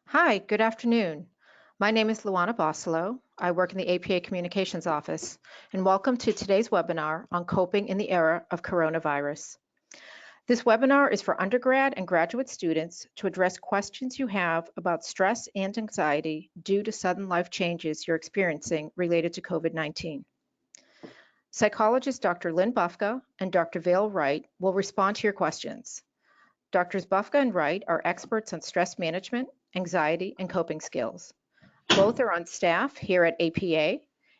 Hi, good afternoon. My name is Luana Bosolo. I work in the APA Communications Office, and welcome to today's webinar on coping in the era of coronavirus. This webinar is for undergrad and graduate students to address questions you have about stress and anxiety due to sudden life changes you're experiencing related to COVID-19. Psychologists Dr. Lynn Bufka and Dr. Vail Wright will respond to your questions. Doctors Bufka and Wright are experts on stress management, anxiety, and coping skills. Both are on staff here at APA,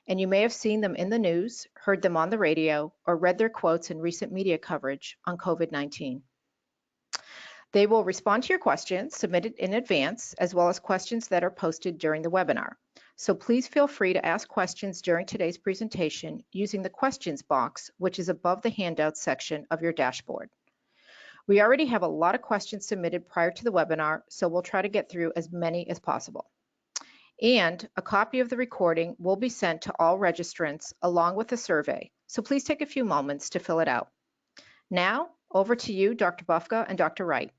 and you may have seen them in the news, heard them on the radio, or read their quotes in recent media coverage on COVID-19. They will respond to your questions submitted in advance, as well as questions that are posted during the webinar. So please feel free to ask questions during today's presentation using the questions box, which is above the handouts section of your dashboard. We already have a lot of questions submitted prior to the webinar, so we'll try to get through as many as possible. And a copy of the recording will be sent to all registrants along with the survey, so please take a few moments to fill it out. Now, over to you, Dr. Bufka and Dr. Wright.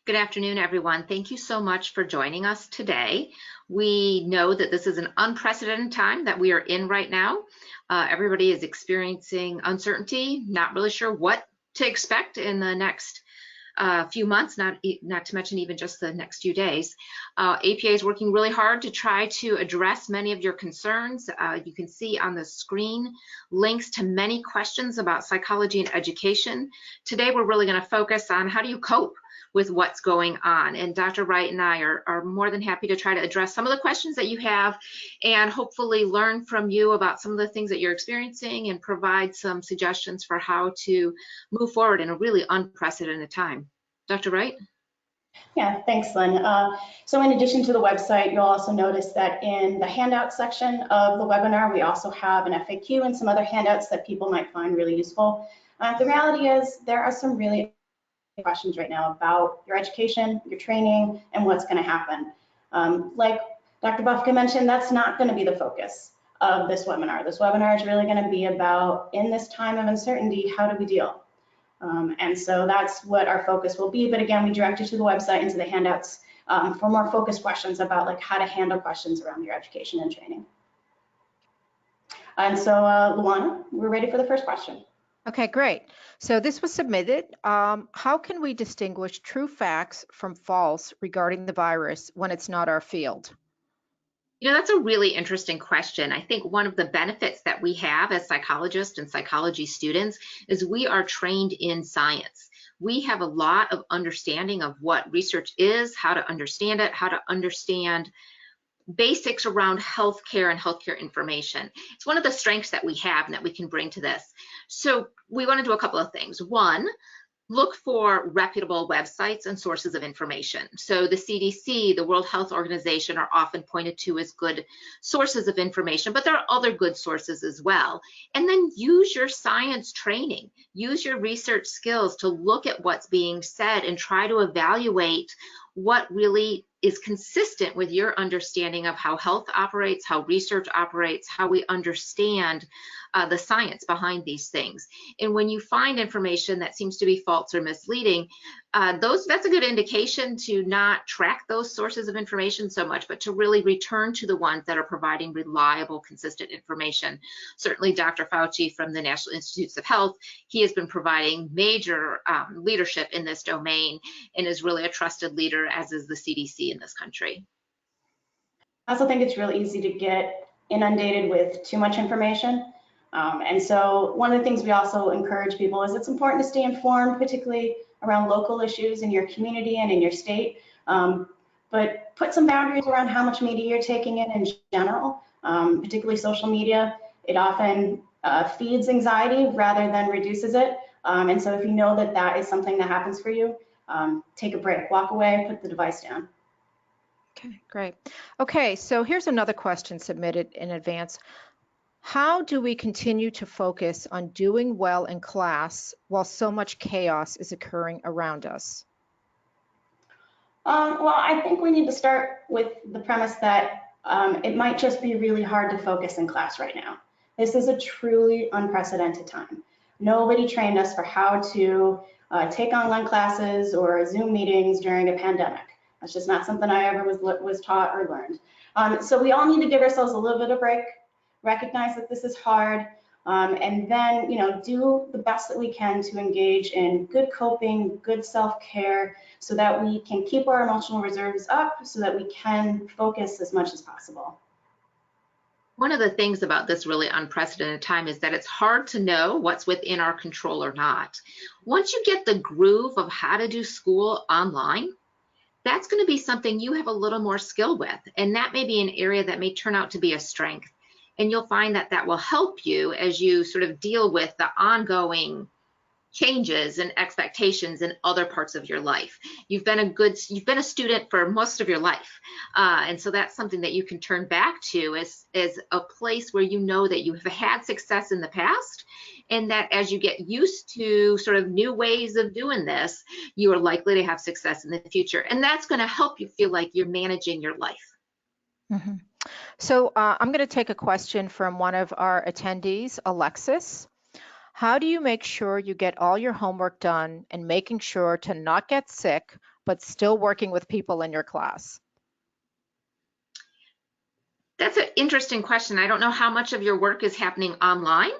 Good afternoon, everyone. Thank you so much for joining us today. We know that this is an unprecedented time that we are in right now. Everybody is experiencing uncertainty, not really sure what to expect in the next few months, not to mention even just the next few days. APA is working really hard to try to address many of your concerns. You can see on the screen links to many questions about psychology and education. Today, we're really going to focus on how do you cope with what's going on. And Dr. Wright and I are more than happy to try to address some of the questions that you have and hopefully learn from you about some of the things that you're experiencing and provide some suggestions for how to move forward in a really unprecedented time. Dr. Wright? Yeah, thanks, Lynn. So in addition to the website, you'll also notice that in the handout section of the webinar, we also have an FAQ and some other handouts that people might find really useful. The reality is there are some really questions right now about your education, your training, and what's going to happen. Like Dr. Bufka mentioned, that's not going to be the focus of this webinar. This webinar is really going to be about, in this time of uncertainty, how do we deal? And so that's what our focus will be. But again, we direct you to the website and to the handouts for more focused questions about like how to handle questions around your education and training. And so, Luana, we're ready for the first question. Okay, great. So this was submitted. How can we distinguish true facts from false regarding the virus when it's not our field? You know, that's a really interesting question. I think one of the benefits that we have as psychologists and psychology students is we are trained in science. We have a lot of understanding of what research is, how to understand it, how to understand basics around healthcare and healthcare information. It's one of the strengths that we have and that we can bring to this. So we want to do a couple of things. One, look for reputable websites and sources of information. So the CDC, the World Health Organization are often pointed to as good sources of information, but there are other good sources as well. And then use your science training, use your research skills to look at what's being said and try to evaluate what really is consistent with your understanding of how health operates, how research operates, how we understand the science behind these things. And when you find information that seems to be false or misleading, that's a good indication to not track those sources of information so much, but to really return to the ones that are providing reliable, consistent information. Certainly Dr. Fauci from the National Institutes of Health, he has been providing major leadership in this domain and is really a trusted leader, as is the CDC in this country. I also think it's really easy to get inundated with too much information. And so one of the things we also encourage people is it's important to stay informed, particularly around local issues in your community and in your state, but put some boundaries around how much media you're taking in general, particularly social media. It often feeds anxiety rather than reduces it. And so if you know that that is something that happens for you, take a break, walk away, put the device down. Okay, great. Okay, so here's another question submitted in advance. How do we continue to focus on doing well in class while so much chaos is occurring around us? Well, I think we need to start with the premise that it might just be really hard to focus in class right now. This is a truly unprecedented time. Nobody trained us for how to take online classes or Zoom meetings during a pandemic. That's just not something I ever was taught or learned. So we all need to give ourselves a little bit of break, recognize that this is hard, and then, do the best that we can to engage in good coping, good self-care, so that we can keep our emotional reserves up, so that we can focus as much as possible. One of the things about this really unprecedented time is that it's hard to know what's within our control or not. Once you get the groove of how to do school online, that's going to be something you have a little more skill with, and that may be an area that may turn out to be a strength. And you'll find that that will help you as you sort of deal with the ongoing changes and expectations in other parts of your life. You've been a student for most of your life. And so that's something that you can turn back to as a place where you know that you have had success in the past, and that as you get used to sort of new ways of doing this, you are likely to have success in the future. And that's going to help you feel like you're managing your life. Mm-hmm. So I'm going to take a question from one of our attendees, Alexis. How do you make sure you get all your homework done and making sure to not get sick, but still working with people in your class? That's an interesting question. I don't know how much of your work is happening online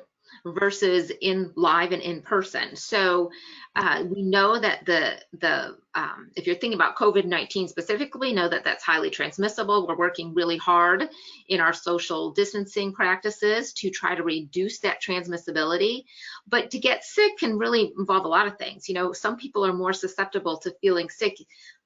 versus in live and in person. So we know that if you're thinking about COVID-19 specifically, know that that's highly transmissible. We're working really hard in our social distancing practices to try to reduce that transmissibility. But to get sick can really involve a lot of things. Some people are more susceptible to feeling sick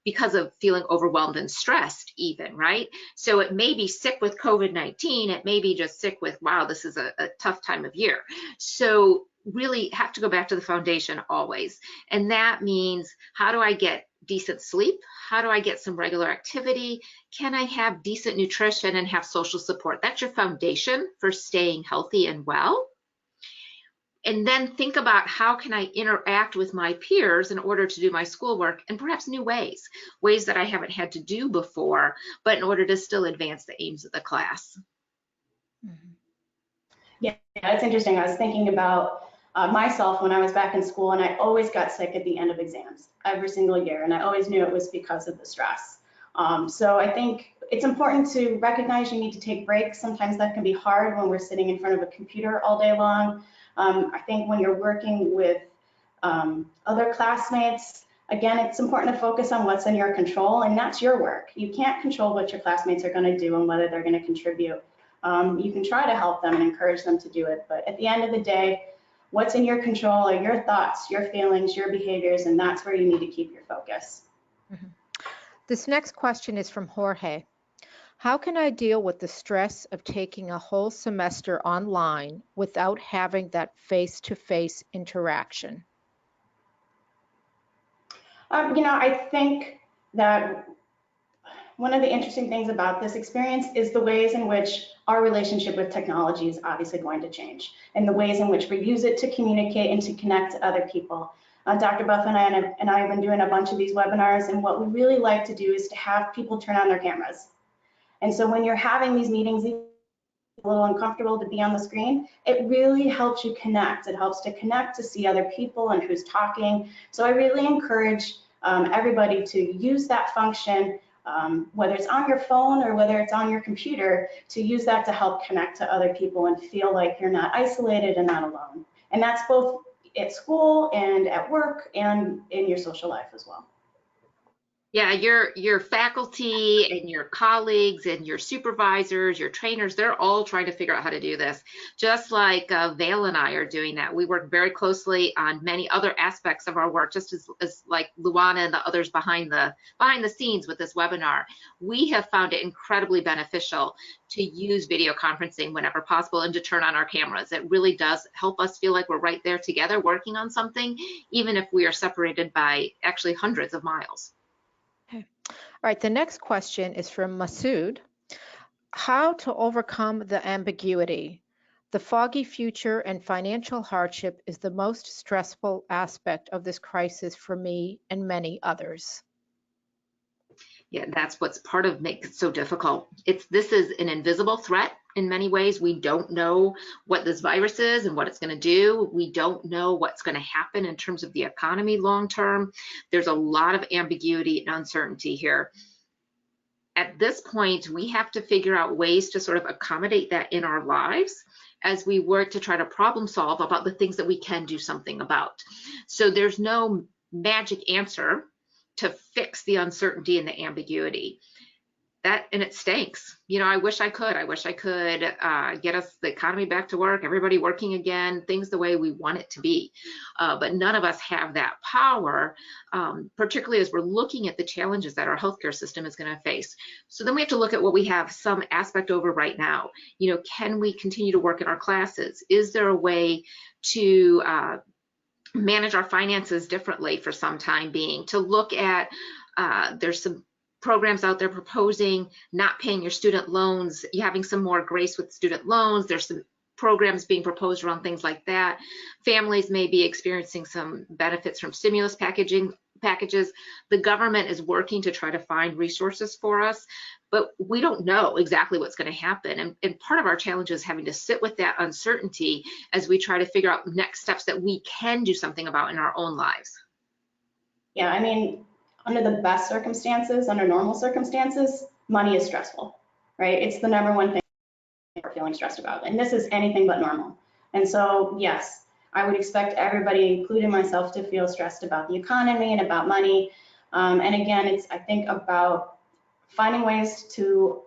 because of feeling overwhelmed and stressed even, right? So it may be sick with COVID-19, it may be just sick with, wow, this is a tough time of year. So really have to go back to the foundation always. And that means, how do I get decent sleep? How do I get some regular activity? Can I have decent nutrition and have social support? That's your foundation for staying healthy and well. And then think about, how can I interact with my peers in order to do my schoolwork, and perhaps new ways that I haven't had to do before, but in order to still advance the aims of the class. Mm-hmm. Yeah, it's interesting. I was thinking about myself when I was back in school, and I always got sick at the end of exams every single year, and I always knew it was because of the stress. So I think it's important to recognize you need to take breaks. Sometimes that can be hard when we're sitting in front of a computer all day long. I think when you're working with other classmates, again, it's important to focus on what's in your control, and that's your work. You can't control what your classmates are going to do and whether they're going to contribute. You can try to help them and encourage them to do it, but at the end of the day, what's in your control are your thoughts, your feelings, your behaviors, and that's where you need to keep your focus. Mm-hmm. This next question is from Jorge. How can I deal with the stress of taking a whole semester online without having that face-to-face interaction? I think that one of the interesting things about this experience is the ways in which our relationship with technology is obviously going to change, and the ways in which we use it to communicate and to connect to other people. Dr. Buff and I have been doing a bunch of these webinars, and what we really like to do is to have people turn on their cameras. And so when you're having these meetings, it's a little uncomfortable to be on the screen, it really helps you connect. It helps to connect, to see other people and who's talking. So I really encourage everybody to use that function, whether it's on your phone or whether it's on your computer, to use that to help connect to other people and feel like you're not isolated and not alone. And that's both at school and at work and in your social life as well. Yeah, your faculty and your colleagues and your supervisors, your trainers, they're all trying to figure out how to do this. Just like Vail and I are doing that. We work very closely on many other aspects of our work, just as like Luana and the others behind the scenes with this webinar. We have found it incredibly beneficial to use video conferencing whenever possible and to turn on our cameras. It really does help us feel like we're right there together working on something, even if we are separated by actually hundreds of miles. Okay. All right, the next question is from Masood. How to overcome the ambiguity? The foggy future and financial hardship is the most stressful aspect of this crisis for me and many others. Yeah, that's what's part of makes it so difficult. This is an invisible threat in many ways. We don't know what this virus is and what it's going to do. We don't know what's going to happen in terms of the economy long term. There's a lot of ambiguity and uncertainty here. At this point, we have to figure out ways to sort of accommodate that in our lives as we work to try to problem solve about the things that we can do something about. So there's no magic answer to fix the uncertainty and the ambiguity. And it stinks. You know, I wish I could get us the economy back to work, everybody working again, things the way we want it to be. But none of us have that power, particularly as we're looking at the challenges that our healthcare system is going to face. So then we have to look at what we have some aspect over right now. You know, can we continue to work in our classes? Is there a way to manage our finances differently for some time being? To look at, there's some programs out there proposing not paying your student loans, you having some more grace with student loans. There's some programs being proposed around things like that. Families may be experiencing some benefits from stimulus packages. The government is working to try to find resources for us, but we don't know exactly what's going to happen. And part of our challenge is having to sit with that uncertainty as we try to figure out next steps that we can do something about in our own lives. Yeah, I mean, under the best circumstances, under normal circumstances, money is stressful, right? It's the number one thing we're feeling stressed about. And this is anything but normal. And so, yes, I would expect everybody, including myself, to feel stressed about the economy and about money. And again, it's, I think, about finding ways to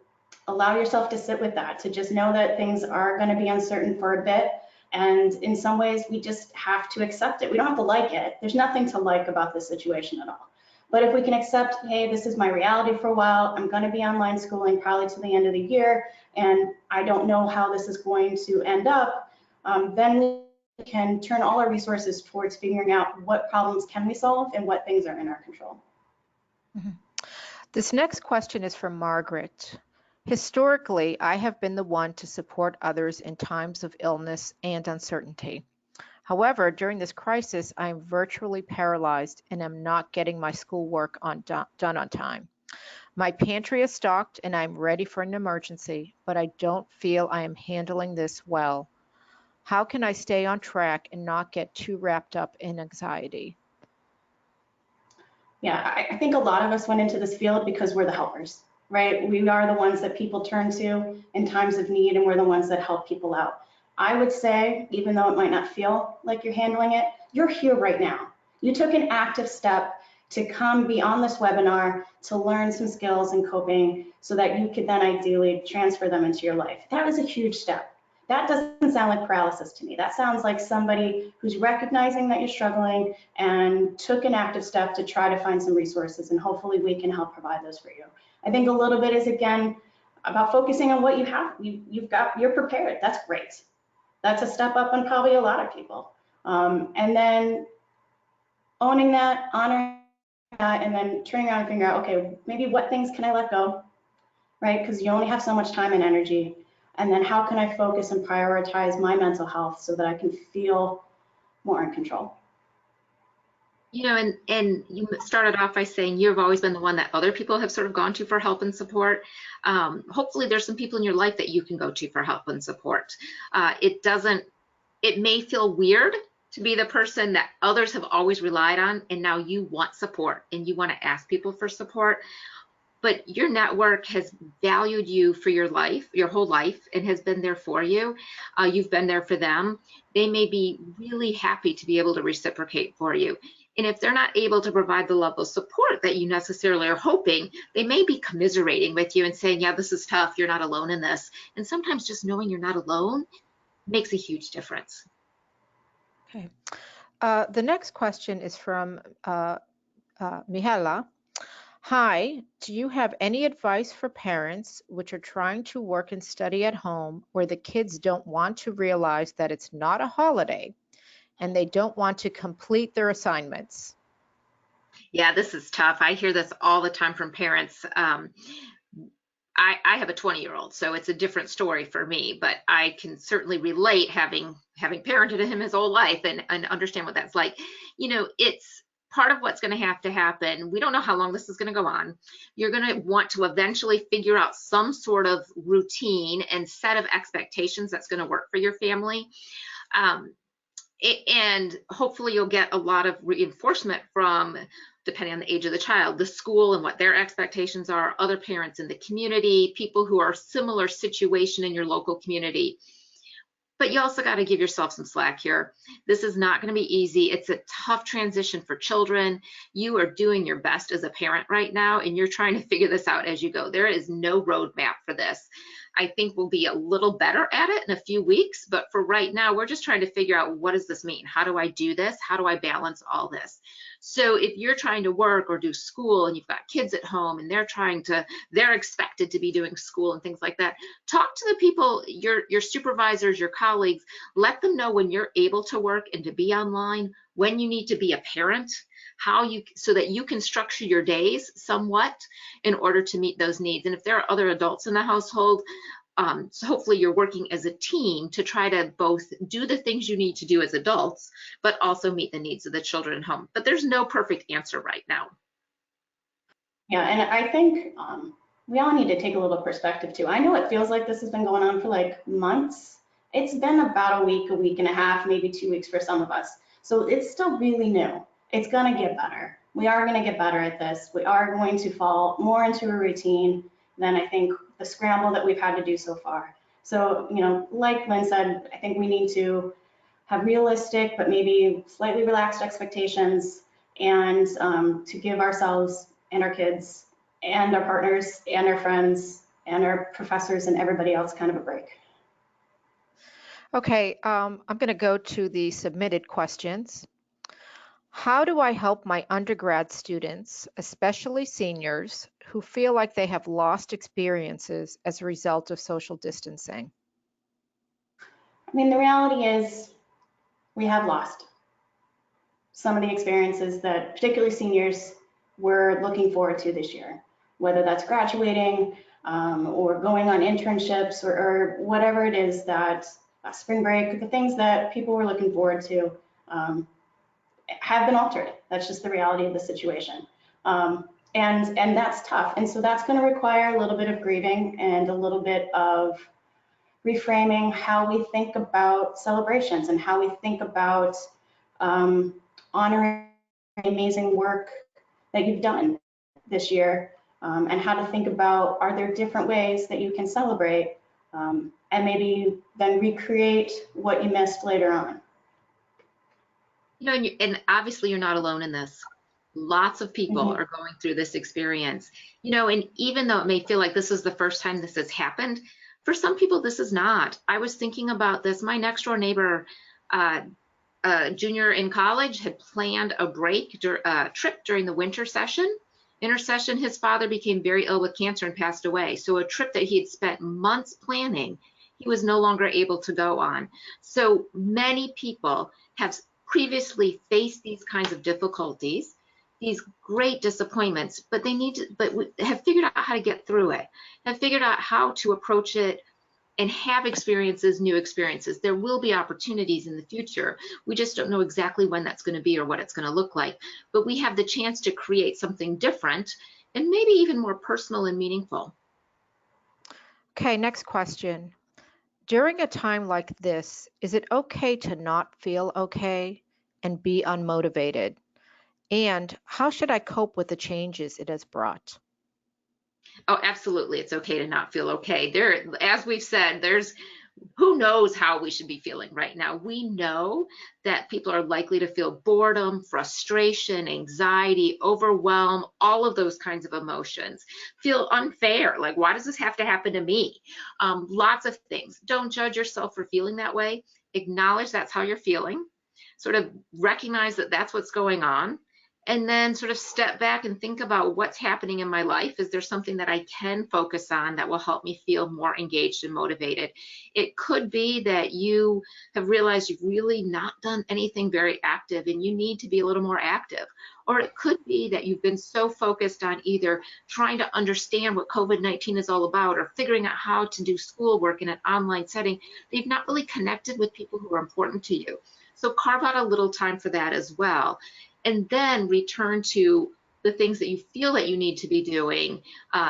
allow yourself to sit with that, to just know that things are going to be uncertain for a bit. And in some ways, we just have to accept it. We don't have to like it. There's nothing to like about this situation at all. But if we can accept, hey, this is my reality for a while, I'm going to be online schooling probably to the end of the year, and I don't know how this is going to end up, then we can turn all our resources towards figuring out what problems can we solve and what things are in our control. Mm-hmm. This next question is from Margaret. Historically, I have been the one to support others in times of illness and uncertainty. However, during this crisis, I am virtually paralyzed and am not getting my schoolwork done on time. My pantry is stocked and I'm ready for an emergency, but I don't feel I am handling this well. How can I stay on track and not get too wrapped up in anxiety? Yeah, I think a lot of us went into this field because we're the helpers, right? We are the ones that people turn to in times of need, and we're the ones that help people out. I would say, even though it might not feel like you're handling it, you're here right now. You took an active step to come be on this webinar to learn some skills in coping so that you could then ideally transfer them into your life. That was a huge step. That doesn't sound like paralysis to me. That sounds like somebody who's recognizing that you're struggling and took an active step to try to find some resources, and hopefully we can help provide those for you. I think a little bit is, again, about focusing on what you have. You're prepared. That's great. That's a step up on probably a lot of people. And then owning that, honoring that, and then turning around and figuring out, okay, maybe what things can I let go, right? Because you only have so much time and energy. And then how can I focus and prioritize my mental health so that I can feel more in control? You know, and you started off by saying you've always been the one that other people have sort of gone to for help and support. Hopefully there's some people in your life that you can go to for help and support. It may feel weird to be the person that others have always relied on, and now you want support and you want to ask people for support. But your network has valued you for your life, your whole life, and has been there for you. You've been there for them. They may be really happy to be able to reciprocate for you. And if they're not able to provide the level of support that you necessarily are hoping, they may be commiserating with you and saying, yeah, this is tough, you're not alone in this. And sometimes just knowing you're not alone makes a huge difference. Okay. The next question is from Mihala. Hi, do you have any advice for parents which are trying to work and study at home where the kids don't want to realize that it's not a holiday and they don't want to complete their assignments? Yeah, this is tough. I hear this all the time from parents. I have a 20-year-old, so it's a different story for me, but I can certainly relate having parented him his whole life and understand what that's like. You know, part of what's going to happen, we don't know how long this is going to go on. You're going to want to eventually figure out some sort of routine and set of expectations that's going to work for your family. And hopefully you'll get a lot of reinforcement from, depending on the age of the child, the school and what their expectations are, other parents in the community, people who are similar situation in your local community. But you also got to give yourself some slack here. This is not going to be easy. It's a tough transition for children. You are doing your best as a parent right now, and you're trying to figure this out as you go. There is no roadmap for this. I think we'll be a little better at it in a few weeks, but for right now, we're just trying to figure out, what does this mean? How do I do this? How do I balance all this? So if you're trying to work or do school and you've got kids at home and they're expected to be doing school and things like that, talk to the people, your supervisors, your colleagues, let them know when you're able to work and to be online, when you need to be a parent, so that you can structure your days somewhat in order to meet those needs. And if there are other adults in the household, so hopefully you're working as a team to try to both do the things you need to do as adults, but also meet the needs of the children at home. But there's no perfect answer right now. Yeah, and I think we all need to take a little perspective too. I know it feels like this has been going on for like months. It's been about a week and a half, maybe 2 weeks for some of us. So it's still really new. It's gonna get better. We are gonna get better at this. We are going to fall more into a routine than I think the scramble that we've had to do so far. So, you know, like Lynn said, I think we need to have realistic, but maybe slightly relaxed expectations, and to give ourselves and our kids and our partners and our friends and our professors and everybody else kind of a break. Okay, I'm going to go to the submitted questions. How do I help my undergrad students, especially seniors, who feel like they have lost experiences as a result of social distancing? I mean, the reality is we have lost some of the experiences that particularly seniors were looking forward to this year, whether that's graduating or going on internships or whatever it is, that spring break, the things that people were looking forward to have been altered. That's just the reality of the situation. And that's tough. And so that's going to require a little bit of grieving and a little bit of reframing how we think about celebrations and how we think about honoring the amazing work that you've done this year, and how to think about, are there different ways that you can celebrate, and maybe then recreate what you missed later on. You know, and obviously you're not alone in this. Lots of people are going through this experience, you know, and even though it may feel like this is the first time this has happened, for some people this is not. I was thinking about this. My next door neighbor, junior in college, had planned a trip during the winter session. Intersession, his father became very ill with cancer and passed away. So a trip that he had spent months planning, he was no longer able to go on. So many people have previously faced these kinds of difficulties, these great disappointments, but have figured out how to get through it, have figured out how to approach it and have new experiences. There will be opportunities in the future. We just don't know exactly when that's going to be or what it's going to look like. But we have the chance to create something different and maybe even more personal and meaningful. Okay, next question. During a time like this, is it okay to not feel okay and be unmotivated? And how should I cope with the changes it has brought? Oh, absolutely. It's okay to not feel okay. As we've said, who knows how we should be feeling right now. We know that people are likely to feel boredom, frustration, anxiety, overwhelm, all of those kinds of emotions. Feel unfair, like, why does this have to happen to me? Lots of things. Don't judge yourself for feeling that way. Acknowledge that's how you're feeling. Sort of recognize that that's what's going on. And then sort of step back and think about what's happening in my life. Is there something that I can focus on that will help me feel more engaged and motivated? It could be that you have realized you've really not done anything very active and you need to be a little more active. Or it could be that you've been so focused on either trying to understand what COVID-19 is all about or figuring out how to do schoolwork in an online setting that you've not really connected with people who are important to you. So carve out a little time for that as well. And then return to the things that you feel that you need to be doing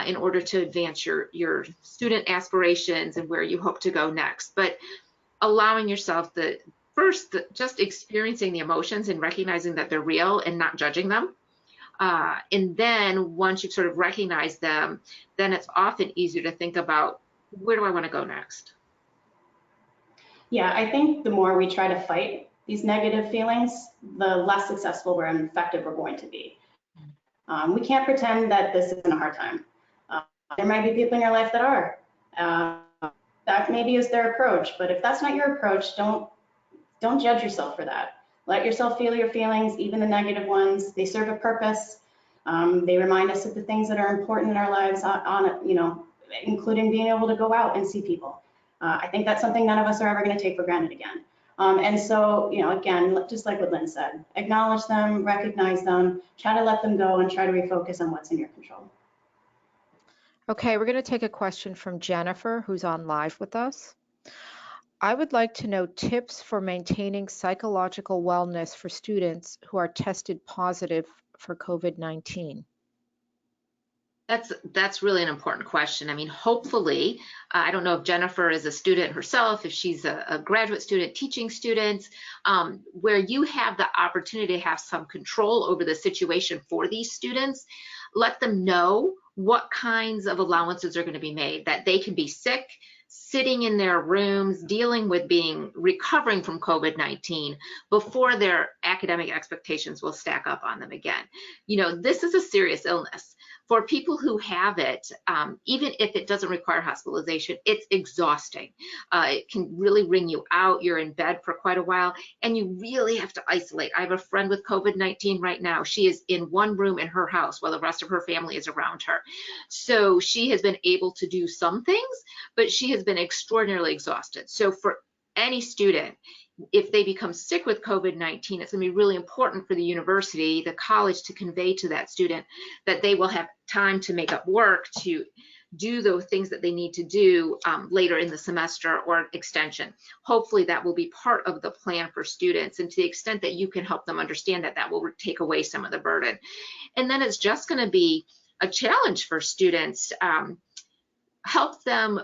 in order to advance your student aspirations and where you hope to go next. But allowing yourself just experiencing the emotions and recognizing that they're real and not judging them. And then once you've sort of recognized them, then it's often easier to think about, where do I want to go next? Yeah, I think the more we try to fight these negative feelings, the less successful and effective we're going to be. We can't pretend that this isn't a hard time. There might be people in your life that are. That maybe is their approach, but if that's not your approach, don't judge yourself for that. Let yourself feel your feelings, even the negative ones. They serve a purpose. They remind us of the things that are important in our lives, including being able to go out and see people. I think that's something none of us are ever going to take for granted again. And so, again, just like what Lynn said, acknowledge them, recognize them, try to let them go, and try to refocus on what's in your control. Okay, we're going to take a question from Jennifer, who's on live with us. I would like to know tips for maintaining psychological wellness for students who are tested positive for COVID-19. That's really an important question. I mean, hopefully, I don't know if Jennifer is a student herself, if she's a graduate student teaching students, where you have the opportunity to have some control over the situation for these students, let them know what kinds of allowances are going to be made, that they can be sick, sitting in their rooms, dealing with recovering from COVID-19 before their academic expectations will stack up on them again. This is a serious illness. For people who have it, even if it doesn't require hospitalization, it's exhausting. It can really wring you out. You're in bed for quite a while, and you really have to isolate. I have a friend with COVID-19 right now. She is in one room in her house while the rest of her family is around her. So she has been able to do some things, but she has been extraordinarily exhausted. So for any student, if they become sick with COVID-19, it's going to be really important for the university, the college, to convey to that student that they will have time to make up work to do the things that they need to do later in the semester or extension. Hopefully that will be part of the plan for students, and to the extent that you can help them understand that, that will take away some of the burden. And then it's just going to be a challenge for students. Help them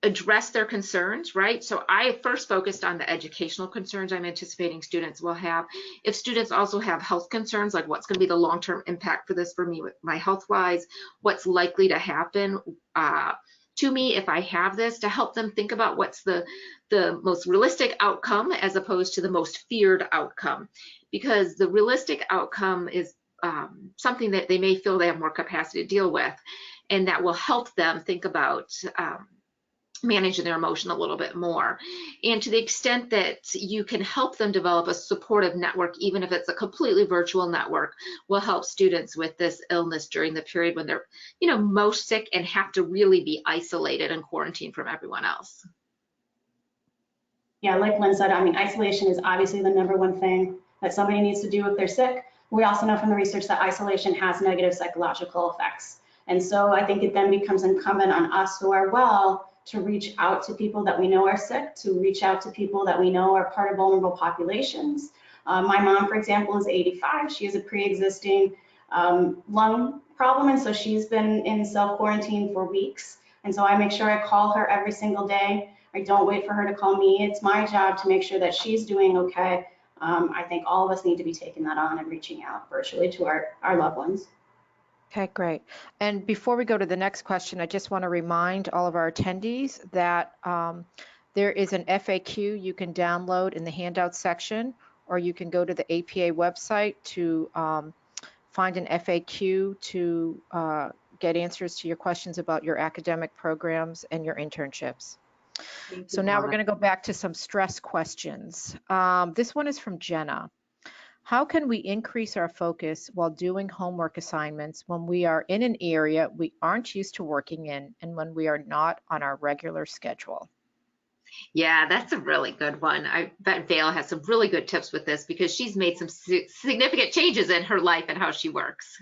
address their concerns, right? So I first focused on the educational concerns I'm anticipating students will have. If students also have health concerns, like what's going to be the long-term impact for this for me with my health-wise, what's likely to happen to me if I have this, to help them think about what's the most realistic outcome as opposed to the most feared outcome. Because the realistic outcome is something that they may feel they have more capacity to deal with, and that will help them think about managing their emotion a little bit more. And to the extent that you can help them develop a supportive network, even if it's a completely virtual network, will help students with this illness during the period when they're, most sick and have to really be isolated and quarantined from everyone else. Yeah, like Lynn said, I mean, isolation is obviously the #1 thing that somebody needs to do if they're sick. We also know from the research that isolation has negative psychological effects. And so I think it then becomes incumbent on us who are well to reach out to people that we know are sick, to reach out to people that we know are part of vulnerable populations. My mom, for example, is 85. She has a pre-existing lung problem, and so she's been in self-quarantine for weeks. And so I make sure I call her every single day. I don't wait for her to call me. It's my job to make sure that she's doing okay. I think all of us need to be taking that on and reaching out virtually to our loved ones. Okay, great. And before we go to the next question, I just want to remind all of our attendees that there is an FAQ you can download in the handout section, or you can go to the APA website to find an FAQ to get answers to your questions about your academic programs and your internships. So now we're going to go back to some stress questions. This one is from Jenna. How can we increase our focus while doing homework assignments when we are in an area we aren't used to working in and when we are not on our regular schedule? Yeah, that's a really good one. I bet Vail has some really good tips with this because she's made some significant changes in her life and how she works.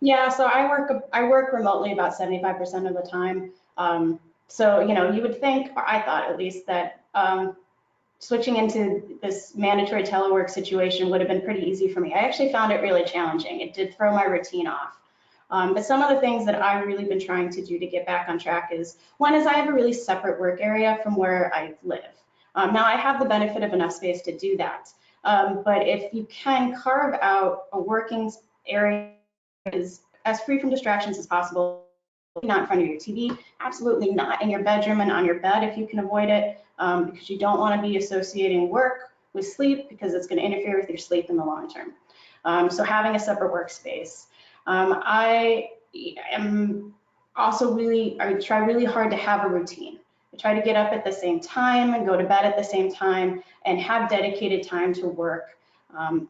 Yeah, so I work remotely about 75% of the time. So, you would think, or I thought at least, that switching into this mandatory telework situation would have been pretty easy for me. I actually found it really challenging. It did throw my routine off. But some of the things that I've really been trying to do to get back on track is, one is I have a really separate work area from where I live. Now I have the benefit of enough space to do that. But if you can carve out a working area as free from distractions as possible, not in front of your TV, absolutely not in your bedroom and on your bed if you can avoid it, because you don't want to be associating work with sleep, because it's going to interfere with your sleep in the long term. So having a separate workspace. I am also I try really hard to have a routine. I try to get up at the same time and go to bed at the same time and have dedicated time to work.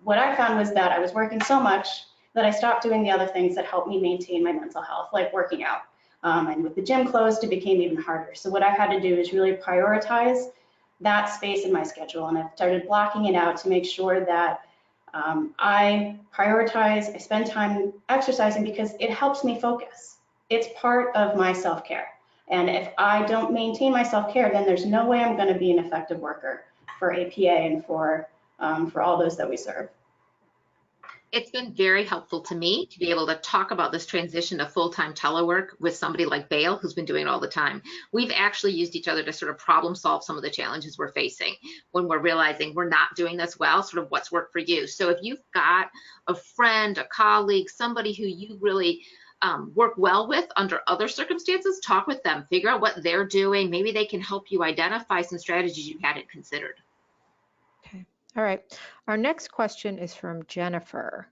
What I found was that I was working so much that I stopped doing the other things that helped me maintain my mental health, like working out. And with the gym closed, it became even harder. So what I've had to do is really prioritize that space in my schedule. And I've started blocking it out to make sure that I prioritize, I spend time exercising, because it helps me focus. It's part of my self-care. And if I don't maintain my self-care, then there's no way I'm going to be an effective worker for APA and for all those that we serve. It's been very helpful to me to be able to talk about this transition to full-time telework with somebody like Bale, who's been doing it all the time. We've actually used each other to sort of problem solve some of the challenges we're facing when we're realizing we're not doing this well, sort of what's worked for you. So if you've got a friend, a colleague, somebody who you really work well with under other circumstances, talk with them, figure out what they're doing. Maybe they can help you identify some strategies you hadn't considered. Okay. All right. Our next question is from Jennifer.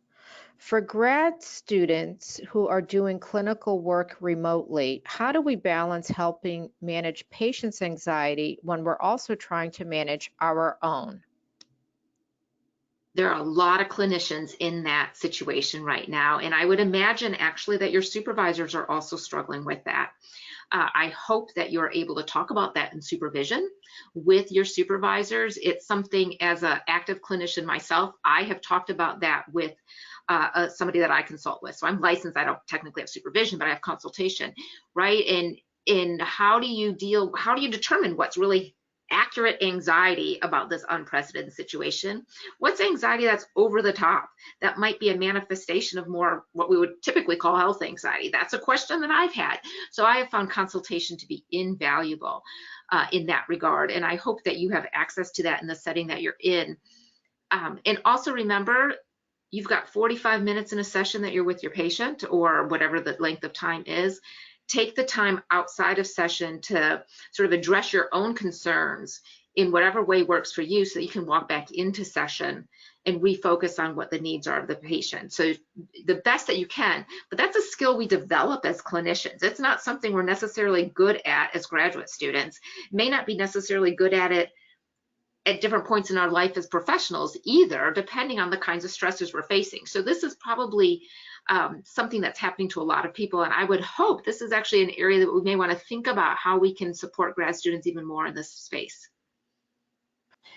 For grad students who are doing clinical work remotely, how do we balance helping manage patients' anxiety when we're also trying to manage our own? There are a lot of clinicians in that situation right now, and I would imagine actually that your supervisors are also struggling with that. I hope that you're able to talk about that in supervision with your supervisors. It's something, as an active clinician myself, I have talked about that with somebody that I consult with. So I'm licensed, I don't technically have supervision, but I have consultation, right? And how do you determine what's really accurate anxiety about this unprecedented situation? What's anxiety that's over the top? That might be a manifestation of more what we would typically call health anxiety. That's a question that I've had. So I have found consultation to be invaluable in that regard. And I hope that you have access to that in the setting that you're in. And also remember, you've got 45 minutes in a session that you're with your patient, or whatever the length of time is. Take the time outside of session to sort of address your own concerns in whatever way works for you, so that you can walk back into session and refocus on what the needs are of the patient. So the best that you can, but that's a skill we develop as clinicians. It's not something we're necessarily good at as graduate students. May not be necessarily good at it at different points in our life as professionals either, depending on the kinds of stressors we're facing. So this is probably something that's happening to a lot of people, and I would hope this is actually an area that we may want to think about how we can support grad students even more in this space.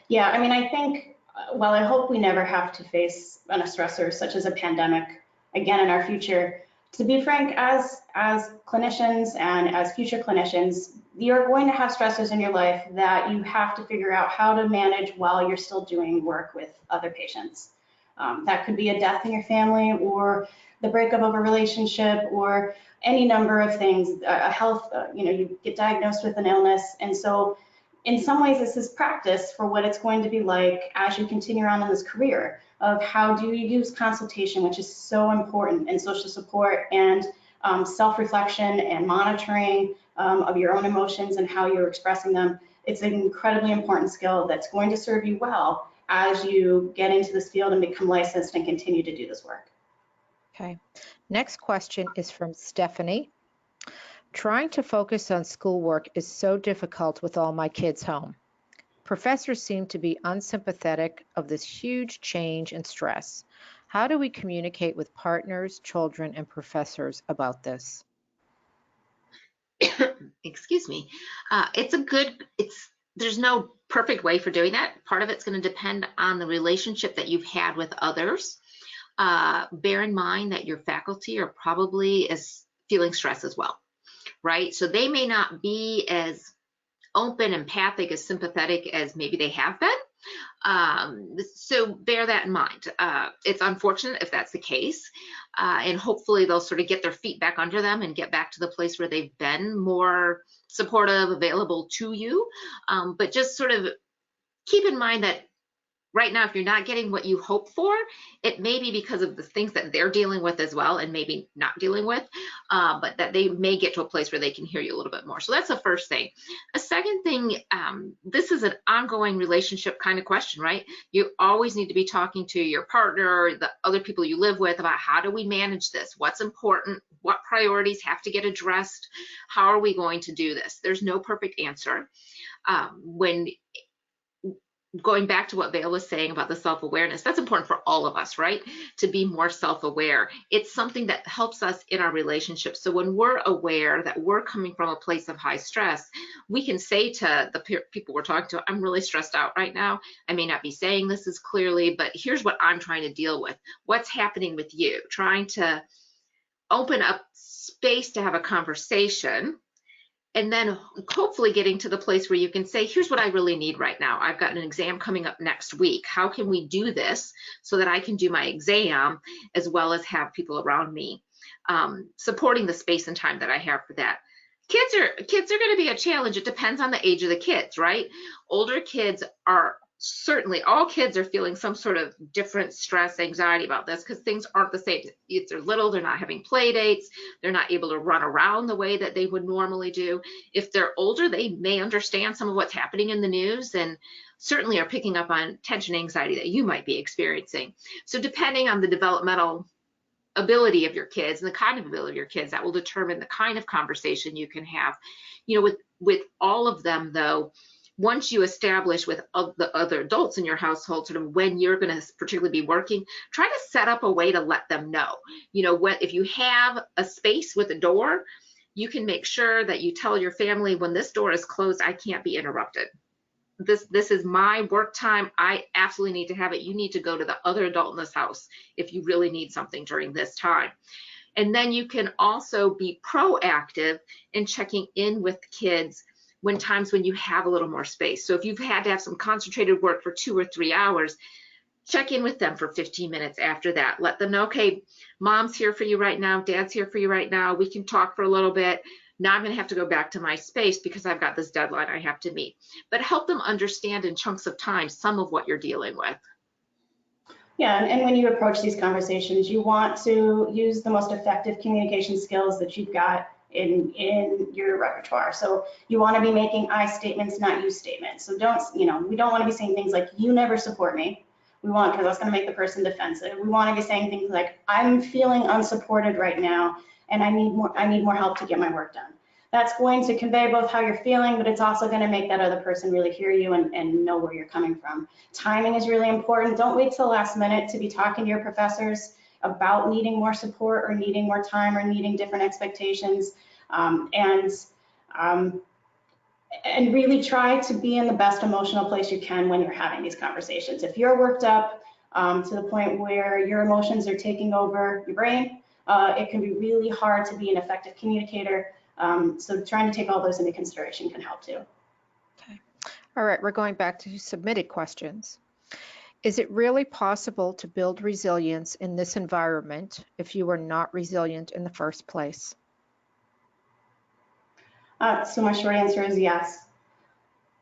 Yeah, I mean, I think, while I hope we never have to face a stressor such as a pandemic again in our future, to be frank, as clinicians and as future clinicians, you're going to have stressors in your life that you have to figure out how to manage while you're still doing work with other patients. That could be a death in your family, or the breakup of a relationship, or any number of things, a health, you get diagnosed with an illness. And so in some ways, this is practice for what it's going to be like as you continue on in this career of how do you use consultation, which is so important, and social support, and self-reflection and monitoring of your own emotions and how you're expressing them. It's an incredibly important skill that's going to serve you well as you get into this field and become licensed and continue to do this work. Okay. Next question is from Stephanie. Trying to focus on schoolwork is so difficult with all my kids home. Professors seem to be unsympathetic of this huge change and stress. How do we communicate with partners, children, and professors about this? Excuse me. There's no perfect way for doing that. Part of it's going to depend on the relationship that you've had with others. Bear in mind that your faculty are probably feeling stress as well, right? So they may not be as open, empathic, as sympathetic as maybe they have been. So bear that in mind. It's unfortunate if that's the case, and hopefully they'll sort of get their feet back under them and get back to the place where they've been more supportive, available to you. But just sort of keep in mind that right now, if you're not getting what you hope for, it may be because of the things that they're dealing with as well, and maybe not dealing with, but that they may get to a place where they can hear you a little bit more. So that's the first thing. A second thing, this is an ongoing relationship kind of question, right? You always need to be talking to your partner, the other people you live with, about how do we manage this? What's important? What priorities have to get addressed? How are we going to do this? There's no perfect answer. Going back to what Vail was saying about the self-awareness, that's important for all of us, right? To be more self-aware. It's something that helps us in our relationships. So when we're aware that we're coming from a place of high stress, we can say to the people we're talking to, I'm really stressed out right now. I may not be saying this as clearly, but here's what I'm trying to deal with. What's happening with you? Trying to open up space to have a conversation, and then hopefully getting to the place where you can say, here's what I really need right now. I've got an exam coming up next week. How can we do this so that I can do my exam as well as have people around me supporting the space and time that I have for that? Kids are going to be a challenge. It depends on the age of the kids, right? Older kids are certainly, all kids are feeling some sort of different stress, anxiety about this because things aren't the same. If they're little, they're not having play dates. They're not able to run around the way that they would normally do. If they're older, they may understand some of what's happening in the news and certainly are picking up on tension, anxiety that you might be experiencing. So depending on the developmental ability of your kids and the cognitive ability of your kids, that will determine the kind of conversation you can have. You know, with all of them though, once you establish with the other adults in your household sort of when you're going to particularly be working, try to set up a way to let them know. You know, if you have a space with a door, you can make sure that you tell your family, when this door is closed, I can't be interrupted. This is my work time. I absolutely need to have it. You need to go to the other adult in this house if you really need something during this time. And then you can also be proactive in checking in with kids when times when you have a little more space. So if you've had to have some concentrated work for 2 or 3 hours, check in with them for 15 minutes after that. Let them know, okay, mom's here for you right now, dad's here for you right now. We can talk for a little bit. Now I'm going to have to go back to my space because I've got this deadline I have to meet. But help them understand in chunks of time some of what you're dealing with. Yeah, and when you approach these conversations, you want to use the most effective communication skills that you've got in your repertoire. So you want to be making I statements, not you statements. So don't, we don't want to be saying things like, you never support me. We want, because that's going to make the person defensive. We want to be saying things like, I'm feeling unsupported right now, and I need more help to get my work done. That's going to convey both how you're feeling, but it's also going to make that other person really hear you and know where you're coming from. Timing is really important. Don't wait till the last minute to be talking to your professors about needing more support or needing more time or needing different expectations, and really try to be in the best emotional place you can when you're having these conversations. If you're worked up to the point where your emotions are taking over your brain, it can be really hard to be an effective communicator. So trying to take all those into consideration can help too. Okay. All right, we're going back to submitted questions. Is it really possible to build resilience in this environment if you were not resilient in the first place? So my short answer is yes.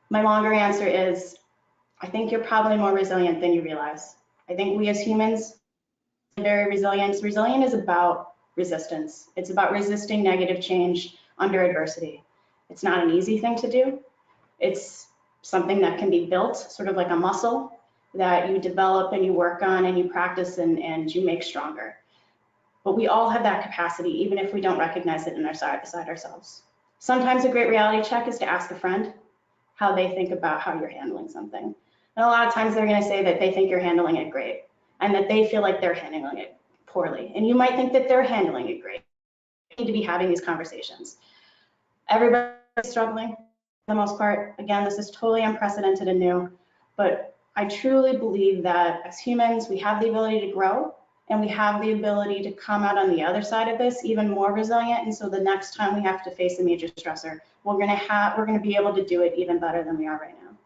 My longer answer is, I think you're probably more resilient than you realize. I think we as humans are very resilient. Resilient is about resistance. It's about resisting negative change under adversity. It's not an easy thing to do. It's something that can be built, sort of like a muscle that you develop and you work on and you practice and you make stronger. But we all have that capacity, even if we don't recognize it beside ourselves. Sometimes a great reality check is to ask a friend how they think about how you're handling something. And a lot of times they're going to say that they think you're handling it great and that they feel like they're handling it poorly. And you might think that they're handling it great. You need to be having these conversations. Everybody's struggling for the most part. Again, this is totally unprecedented and new, but I truly believe that as humans, we have the ability to grow. and we have the ability to come out on the other side of this even more resilient. And so the next time we have to face a major stressor, we're gonna be able to do it even better than we are right now.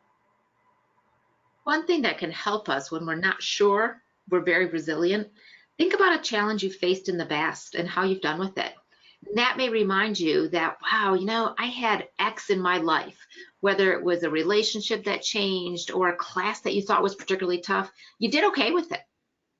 One thing that can help us when we're not sure we're very resilient, think about a challenge you faced in the past and how you've done with it. And that may remind you that, wow, you know, I had X in my life, whether it was a relationship that changed or a class that you thought was particularly tough, you did okay with it.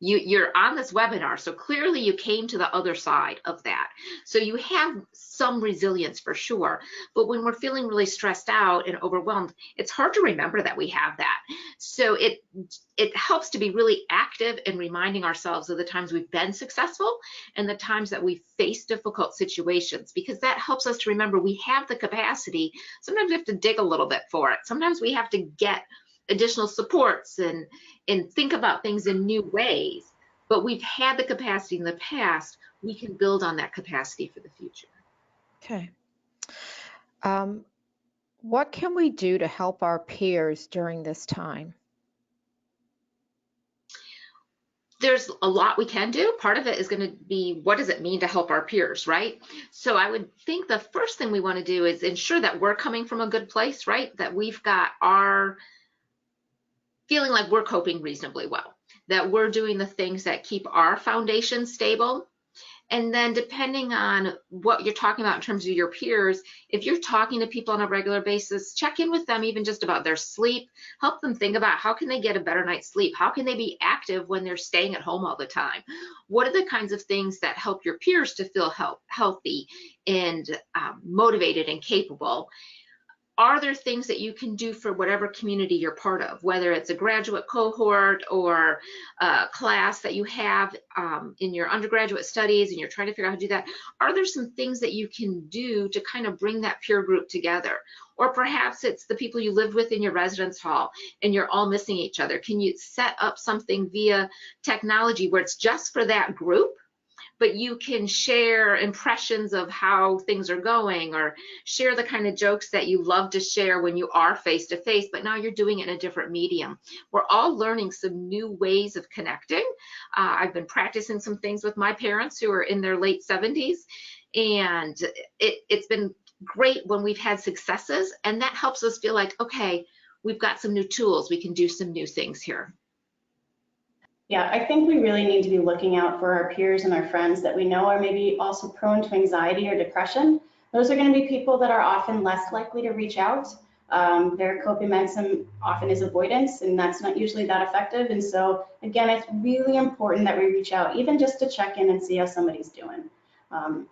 You're on this webinar, so clearly you came to the other side of that. So you have some resilience for sure, but when we're feeling really stressed out and overwhelmed, it's hard to remember that we have that. So it helps to be really active in reminding ourselves of the times we've been successful and the times that we face difficult situations, because that helps us to remember we have the capacity. Sometimes we have to dig a little bit for it. Sometimes we have to get additional supports and think about things in new ways, but we've had the capacity in the past. We can build on that capacity for the future. Okay. What can we do to help our peers during this time? There's a lot we can do. Part of it is going to be, what does it mean to help our peers, right? So I would think the first thing we want to do is ensure that we're coming from a good place, right? That we've got our feeling like we're coping reasonably well, that we're doing the things that keep our foundation stable. And then depending on what you're talking about in terms of your peers, if you're talking to people on a regular basis, check in with them even just about their sleep. Help them think about how can they get a better night's sleep? How can they be active when they're staying at home all the time? What are the kinds of things that help your peers to feel healthy and motivated and capable? Are there things that you can do for whatever community you're part of, whether it's a graduate cohort or a class that you have in your undergraduate studies and you're trying to figure out how to do that? Are there some things that you can do to kind of bring that peer group together? Or perhaps it's the people you lived with in your residence hall and you're all missing each other. Can you set up something via technology where it's just for that group, but you can share impressions of how things are going, or share the kind of jokes that you love to share when you are face to face, but now you're doing it in a different medium. We're all learning some new ways of connecting. I've been practicing some things with my parents who are in their late 70s, and it's been great when we've had successes, and that helps us feel like, okay, we've got some new tools, we can do some new things here. Yeah, I think we really need to be looking out for our peers and our friends that we know are maybe also prone to anxiety or depression. Those are going to be people that are often less likely to reach out. Their coping mechanism often is avoidance, and that's not usually that effective. And so, again, it's really important that we reach out, even just to check in and see how somebody's doing. And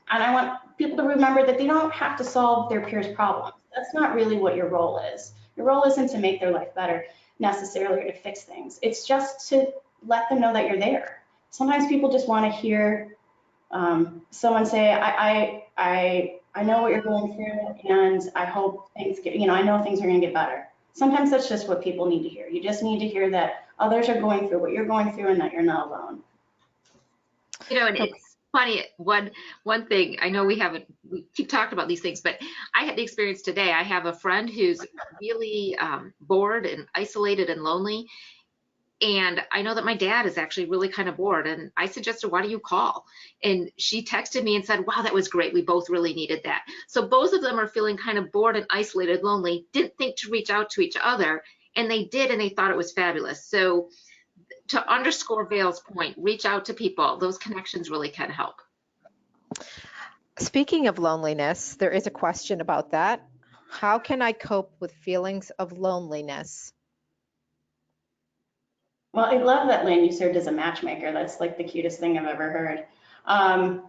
I want people to remember that they don't have to solve their peers' problems. That's not really what your role is. Your role isn't to make their life better necessarily, or to fix things. It's just to let them know that you're there. Sometimes people just want to hear someone say, I know what you're going through, and I hope things get, I know things are going to get better. Sometimes that's just what people need to hear. You just need to hear that others are going through what you're going through and that you're not alone. And it's funny, one thing, I know we keep talking about these things, but I had the experience today. I have a friend who's really bored and isolated and lonely. And I know that my dad is actually really kind of bored. And I suggested, why don't you call? And she texted me and said, wow, that was great. We both really needed that. So both of them are feeling kind of bored and isolated, lonely, didn't think to reach out to each other. And they did, and they thought it was fabulous. So to underscore Vale's point, reach out to people. Those connections really can help. Speaking of loneliness, there is a question about that. How can I cope with feelings of loneliness? Well, I love that, Lynn, you served as a matchmaker. That's like the cutest thing I've ever heard. I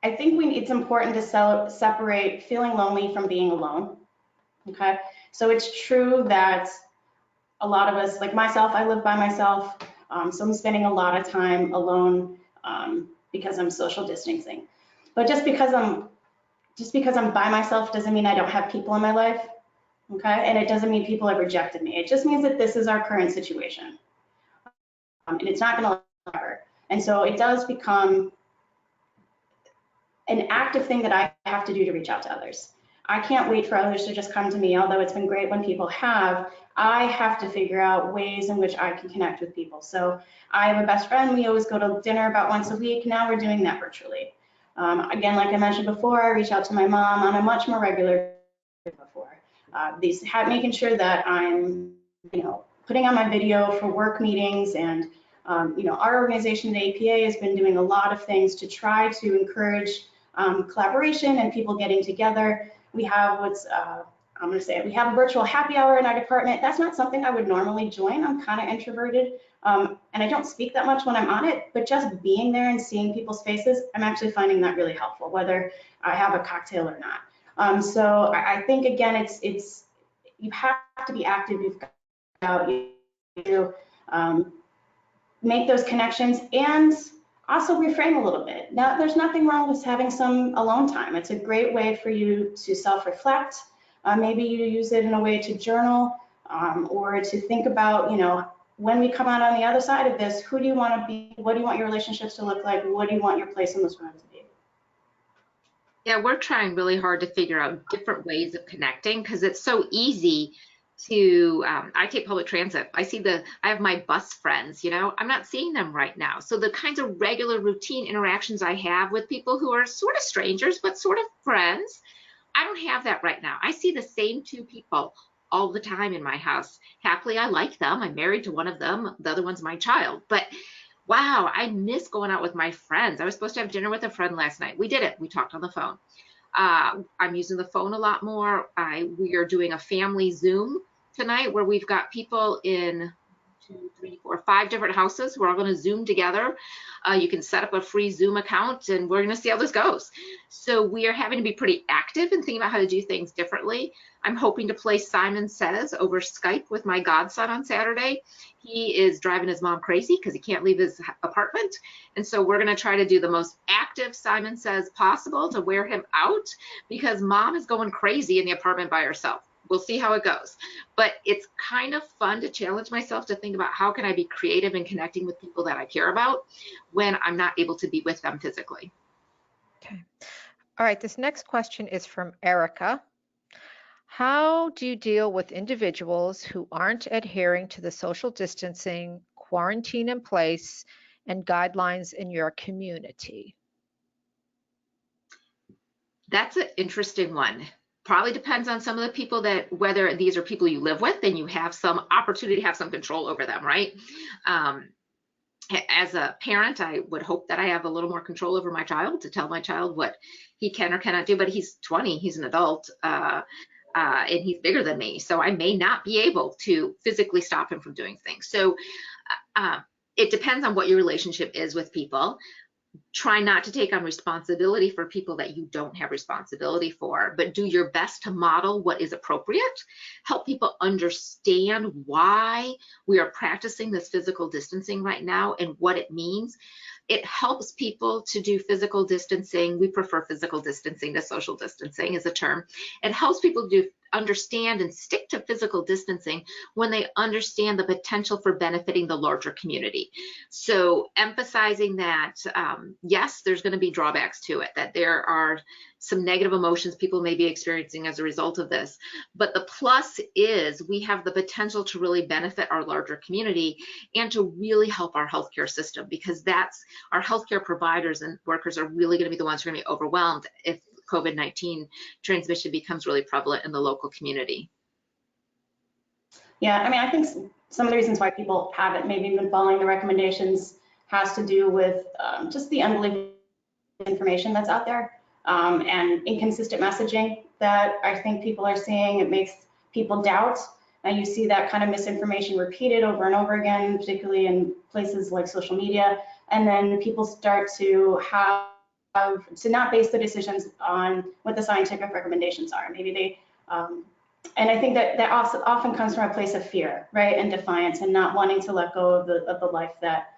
think it's important to separate feeling lonely from being alone. Okay, so it's true that a lot of us, like myself, I live by myself, so I'm spending a lot of time alone because I'm social distancing. But just because I'm by myself doesn't mean I don't have people in my life. Okay, and it doesn't mean people have rejected me. It just means that this is our current situation, and it's not going to last forever. And so it does become an active thing that I have to do to reach out to others. I can't wait for others to just come to me, although it's been great when people have. I have to figure out ways in which I can connect with people. So I have a best friend. We always go to dinner about once a week. Now we're doing that virtually. Again, like I mentioned before, I reach out to my mom on a much more regular basis before. Making sure that I'm, putting on my video for work meetings, and our organization, the APA, has been doing a lot of things to try to encourage collaboration and people getting together. We have we have a virtual happy hour in our department. That's not something I would normally join. I'm kind of introverted, and I don't speak that much when I'm on it, but just being there and seeing people's faces, I'm actually finding that really helpful, whether I have a cocktail or not. So I think, again, it's you have to be active. You've got to make those connections and also reframe a little bit. Now, there's nothing wrong with having some alone time. It's a great way for you to self-reflect. Maybe you use it in a way to journal, or to think about, when we come out on the other side of this, who do you want to be? What do you want your relationships to look like? What do you want your place in this world to be? Yeah, we're trying really hard to figure out different ways of connecting, because it's so easy to, I take public transit. I have my bus friends, I'm not seeing them right now. So the kinds of regular routine interactions I have with people who are sort of strangers, but sort of friends, I don't have that right now. I see the same two people all the time in my house. Happily, I like them. I'm married to one of them. The other one's my child. But wow, I miss going out with my friends. I was supposed to have dinner with a friend last night. We did it. We talked on the phone. I'm using the phone a lot more. We are doing a family Zoom tonight where we've got people in 2, 3, 4, 5 different houses. We're all going to Zoom together. You can set up a free Zoom account, and we're going to see how this goes. So we are having to be pretty active and thinking about how to do things differently. I'm hoping to play Simon Says over Skype with my godson on Saturday. He is driving his mom crazy because he can't leave his apartment. And so we're going to try to do the most active Simon Says possible to wear him out, because mom is going crazy in the apartment by herself. We'll see how it goes. But it's kind of fun to challenge myself to think about how can I be creative in connecting with people that I care about when I'm not able to be with them physically. Okay. All right, this next question is from Erica. How do you deal with individuals who aren't adhering to the social distancing, quarantine in place, and guidelines in your community? That's an interesting one. Probably depends on some of the people that, whether these are people you live with and you have some opportunity to have some control over them, right? As a parent, I would hope that I have a little more control over my child to tell my child what he can or cannot do, but he's 20, he's an adult, and he's bigger than me. So I may not be able to physically stop him from doing things. So it depends on what your relationship is with people. Try not to take on responsibility for people that you don't have responsibility for, but do your best to model what is appropriate. Help people understand why we are practicing this physical distancing right now and what it means. It helps people to do physical distancing. We prefer physical distancing to social distancing as a term. It helps people to understand and stick to physical distancing when they understand the potential for benefiting the larger community. So emphasizing that, yes, there's going to be drawbacks to it, that there are some negative emotions people may be experiencing as a result of this. But the plus is we have the potential to really benefit our larger community and to really help our healthcare system, because that's our healthcare providers and workers are really going to be the ones who are going to be overwhelmed if COVID-19 transmission becomes really prevalent in the local community. Yeah, I mean, I think some of the reasons why people haven't maybe been following the recommendations has to do with just the unbelievable information that's out there, and inconsistent messaging that I think people are seeing. It makes people doubt, and you see that kind of misinformation repeated over and over again, particularly in places like social media, and then people start to not base the decisions on what the scientific recommendations are. Maybe they, and I think that also often comes from a place of fear, right, and defiance, and not wanting to let go of the life that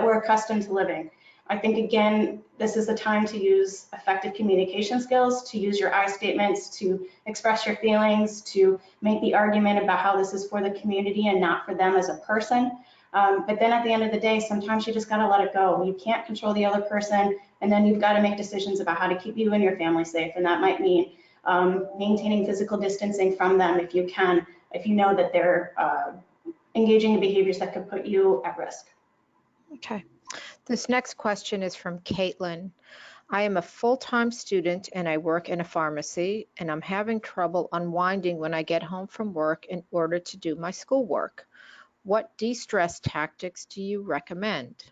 we're accustomed to living. I think, again, this is the time to use effective communication skills, to use your I statements, to express your feelings, to make the argument about how this is for the community and not for them as a person. But then at the end of the day, sometimes you just got to let it go. You can't control the other person, and then you've got to make decisions about how to keep you and your family safe. And that might mean maintaining physical distancing from them if you can, if you know that they're engaging in behaviors that could put you at risk. Okay. This next question is from Caitlin. I am a full-time student and I work in a pharmacy, and I'm having trouble unwinding when I get home from work in order to do my schoolwork. What de-stress tactics do you recommend?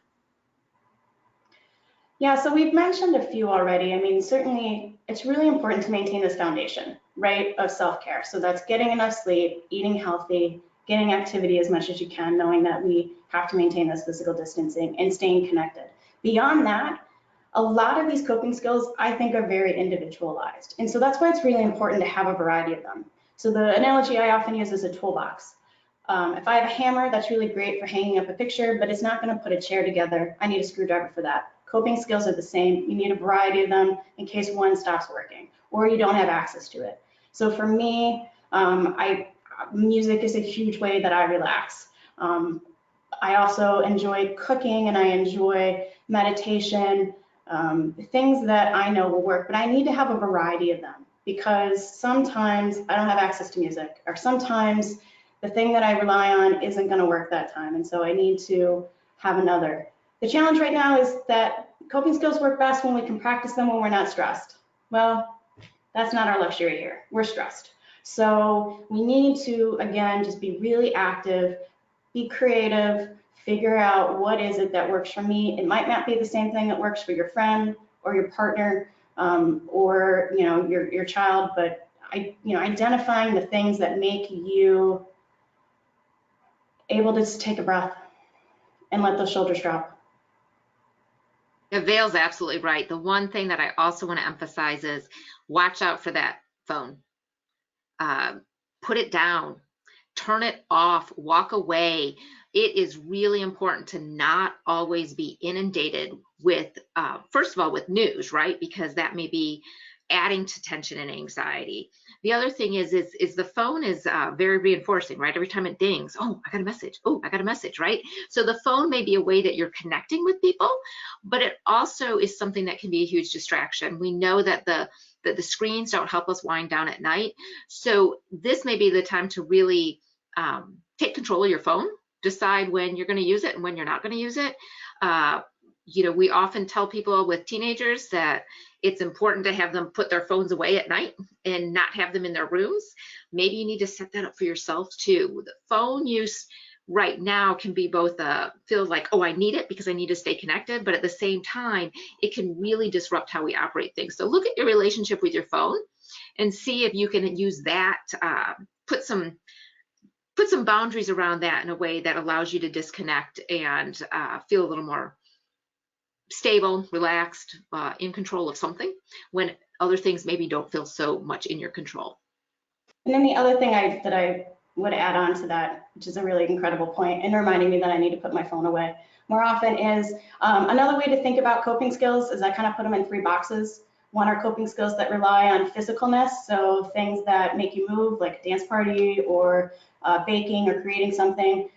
Yeah, so we've mentioned a few already. I mean, certainly it's really important to maintain this foundation, right, of self-care. So that's getting enough sleep, eating healthy, getting activity as much as you can, knowing that we have to maintain this physical distancing and staying connected. Beyond that, a lot of these coping skills, I think, are very individualized. And so that's why it's really important to have a variety of them. So the analogy I often use is a toolbox. If I have a hammer, that's really great for hanging up a picture, but it's not going to put a chair together. I need a screwdriver for that. Coping skills are the same. You need a variety of them in case one stops working or you don't have access to it. So for me, music is a huge way that I relax. I also enjoy cooking and I enjoy meditation, things that I know will work, but I need to have a variety of them because sometimes I don't have access to music, or sometimes the thing that I rely on isn't going to work that time, and so I need to have another. The challenge right now is that coping skills work best when we can practice them when we're not stressed. Well, that's not our luxury here. We're stressed. So we need to, again, just be really active, be creative, figure out what is it that works for me. It might not be the same thing that works for your friend or your partner or your child, but identifying the things that make you able to just take a breath and let those shoulders drop. Yeah, Vale's absolutely right. The one thing that I also want to emphasize is watch out for that phone. Put it down, turn it off, walk away. It is really important to not always be inundated with, first of all, with news, right? Because that may be adding to tension and anxiety. The other thing is the phone is very reinforcing, right? Every time it dings, oh, I got a message. Oh, I got a message, right? So the phone may be a way that you're connecting with people, but it also is something that can be a huge distraction. We know that the screens don't help us wind down at night. So this may be the time to really take control of your phone, decide when you're going to use it and when you're not going to use it. We often tell people with teenagers that it's important to have them put their phones away at night and not have them in their rooms. Maybe you need to set that up for yourself too. The phone use right now can be both feels like, oh, I need it because I need to stay connected, but at the same time, it can really disrupt how we operate things. So look at your relationship with your phone and see if you can use that, put some boundaries around that in a way that allows you to disconnect and feel a little more stable, relaxed, in control of something when other things maybe don't feel so much in your control. And then the other thing that I would add on to that, which is a really incredible point, and reminding me that I need to put my phone away more often, is another way to think about coping skills is I kind of put them in 3 boxes. One are coping skills that rely on physicalness, so things that make you move, like a dance party or baking or creating something.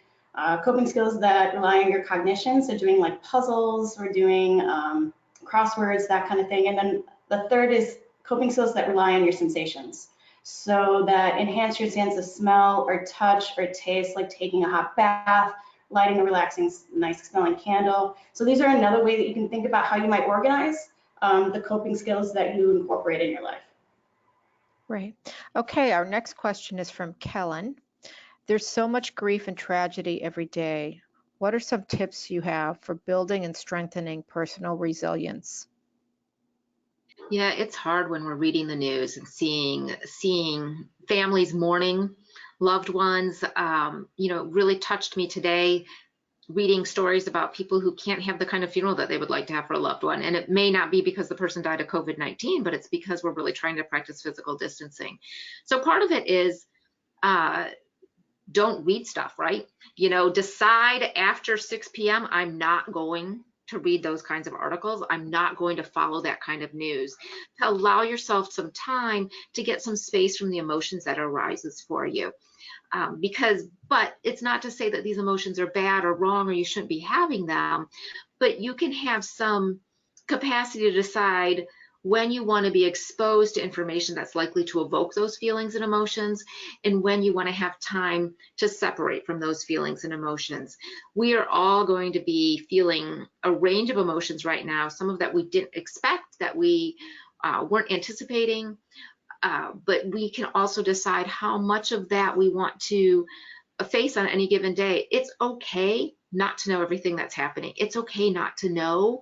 Coping skills that rely on your cognition, so doing like puzzles or doing crosswords, that kind of thing. And then the third is coping skills that rely on your sensations, so that enhance your sense of smell or touch or taste, like taking a hot bath, lighting a relaxing, nice smelling candle. So these are another way that you can think about how you might organize the coping skills that you incorporate in your life. Right. Okay, our next question is from Kellen. There's so much grief and tragedy every day. What are some tips you have for building and strengthening personal resilience? Yeah, it's hard when we're reading the news and seeing families mourning loved ones. It really touched me today reading stories about people who can't have the kind of funeral that they would like to have for a loved one. And it may not be because the person died of COVID-19, but it's because we're really trying to practice physical distancing. So part of it is don't read stuff, right? Decide after 6 p.m. I'm not going to read those kinds of articles. I'm not going to follow that kind of news. To allow yourself some time to get some space from the emotions that arises for you. But it's not to say that these emotions are bad or wrong or you shouldn't be having them, but you can have some capacity to decide when you want to be exposed to information that's likely to evoke those feelings and emotions, and when you want to have time to separate from those feelings and emotions. We are all going to be feeling a range of emotions right now, some of that we didn't expect, that we weren't anticipating, but we can also decide how much of that we want to face on any given day. It's okay not to know everything that's happening. It's okay not to know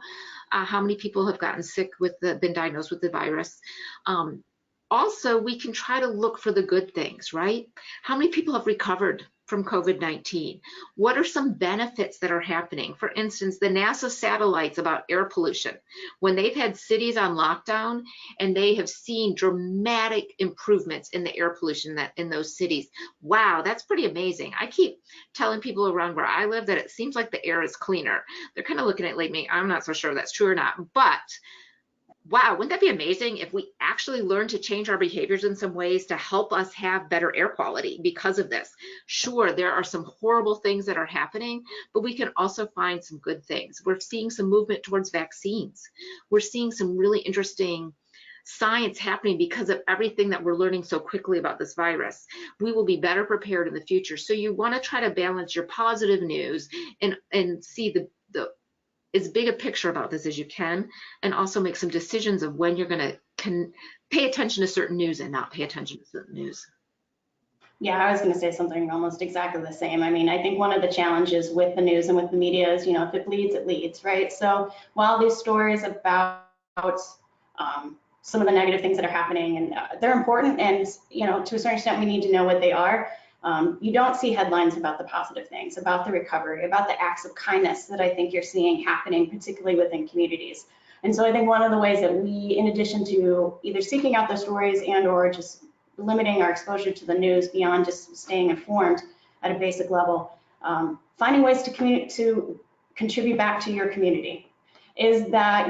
how many people have gotten sick been diagnosed with the virus. Also, we can try to look for the good things, right? How many people have recovered from COVID-19? What are some benefits that are happening? For instance, the NASA satellites about air pollution. When they've had cities on lockdown and they have seen dramatic improvements in the air pollution in those cities, wow, that's pretty amazing. I keep telling people around where I live that it seems like the air is cleaner. They're kind of looking at me, I'm not so sure that's true or not, but wow, wouldn't that be amazing if we actually learn to change our behaviors in some ways to help us have better air quality because of this? Sure, there are some horrible things that are happening, but we can also find some good things. We're seeing some movement towards vaccines. We're seeing some really interesting science happening because of everything that we're learning so quickly about this virus. We will be better prepared in the future. So you want to try to balance your positive news and see the as big a picture about this as you can, and also make some decisions of when you're going to pay attention to certain news and not pay attention to certain news. Yeah, I was going to say something almost exactly the same. I mean, I think one of the challenges with the news and with the media is, if it bleeds, it leads, right? So while these stories about some of the negative things that are happening, and they're important, and to a certain extent, we need to know what they are. You don't see headlines about the positive things, about the recovery, about the acts of kindness that I think you're seeing happening, particularly within communities. And so I think one of the ways that we, in addition to either seeking out those stories and or just limiting our exposure to the news beyond just staying informed at a basic level, finding ways to contribute back to your community. Is that,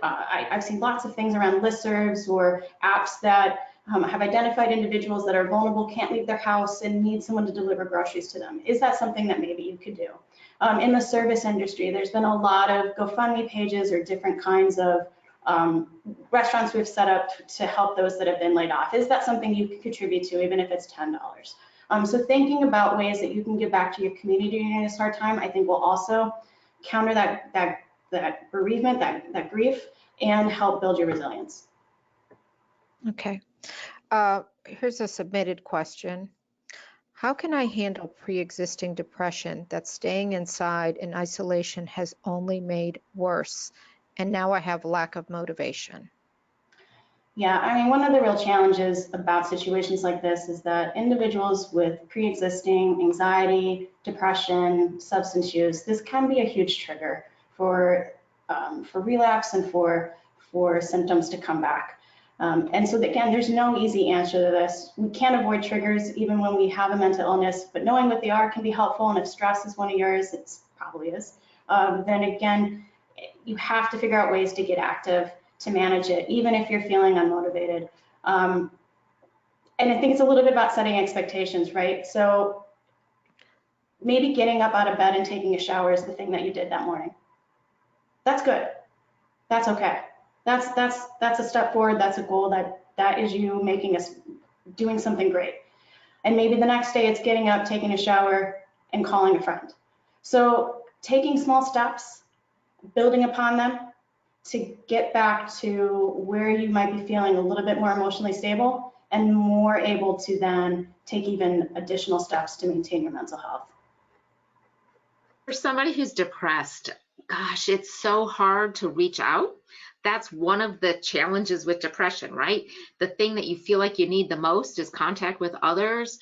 I've seen lots of things around listservs or apps that have identified individuals that are vulnerable, can't leave their house, and need someone to deliver groceries to them. Is that something that maybe you could do? In the service industry, there's been a lot of GoFundMe pages or different kinds of restaurants we've set up to help those that have been laid off. Is that something you could contribute to, even if it's $10? So thinking about ways that you can give back to your community during this hard time, I think will also counter that bereavement, that grief, and help build your resilience. Okay. Here's a submitted question. How can I handle pre-existing depression that staying inside in isolation has only made worse? And now I have lack of motivation. Yeah, I mean, one of the real challenges about situations like this is that individuals with pre-existing anxiety, depression, substance use, this can be a huge trigger for relapse and for symptoms to come back. And so again, there's no easy answer to this. We can't avoid triggers even when we have a mental illness, but knowing what they are can be helpful. And if stress is one of yours, it probably is. Then again, you have to figure out ways to get active to manage it, even if you're feeling unmotivated. And I think it's a little bit about setting expectations, right? So maybe getting up out of bed and taking a shower is the thing that you did that morning. That's good. That's okay. That's a step forward. That's a goal. That is you doing something great. And maybe the next day it's getting up, taking a shower, and calling a friend. So taking small steps, building upon them to get back to where you might be feeling a little bit more emotionally stable and more able to then take even additional steps to maintain your mental health. For somebody who's depressed, gosh, it's so hard to reach out. That's one of the challenges with depression, right? The thing that you feel like you need the most is contact with others,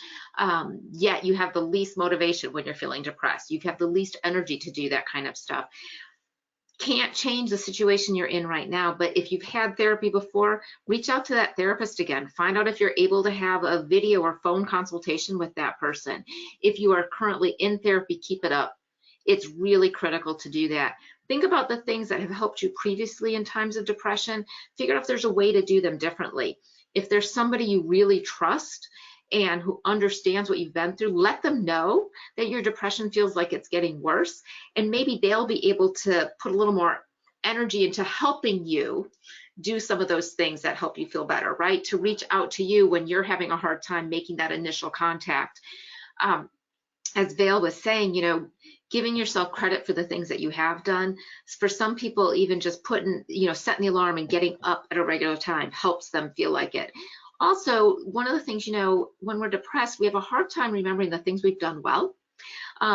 yet you have the least motivation when you're feeling depressed. You have the least energy to do that kind of stuff. Can't change the situation you're in right now, but if you've had therapy before, reach out to that therapist again. Find out if you're able to have a video or phone consultation with that person. If you are currently in therapy, keep it up. It's really critical to do that. Think about the things that have helped you previously in times of depression. Figure out if there's a way to do them differently. If there's somebody you really trust and who understands what you've been through, let them know that your depression feels like it's getting worse, and maybe they'll be able to put a little more energy into helping you do some of those things that help you feel better, right? To reach out to you when you're having a hard time making that initial contact. As Vail was saying, giving yourself credit for the things that you have done. For some people, even just putting, setting the alarm and getting up at a regular time helps them feel like it. Also, one of the things, when we're depressed, we have a hard time remembering the things we've done well.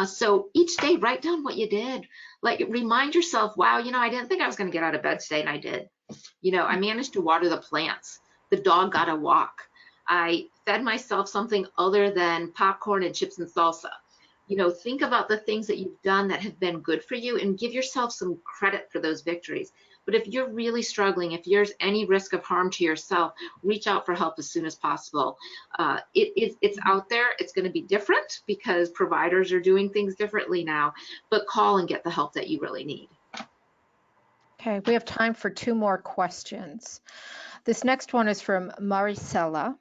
So each day, write down what you did. Like, remind yourself, wow, I didn't think I was going to get out of bed today, and I did. I managed to water the plants. The dog got a walk. I fed myself something other than popcorn and chips and salsa. Think about the things that you've done that have been good for you and give yourself some credit for those victories. But if you're really struggling, if there's any risk of harm to yourself, reach out for help as soon as possible. It's out there. It's going to be different because providers are doing things differently now, but call and get the help that you really need. Okay, we have time for 2 more questions. This next one is from Maricela.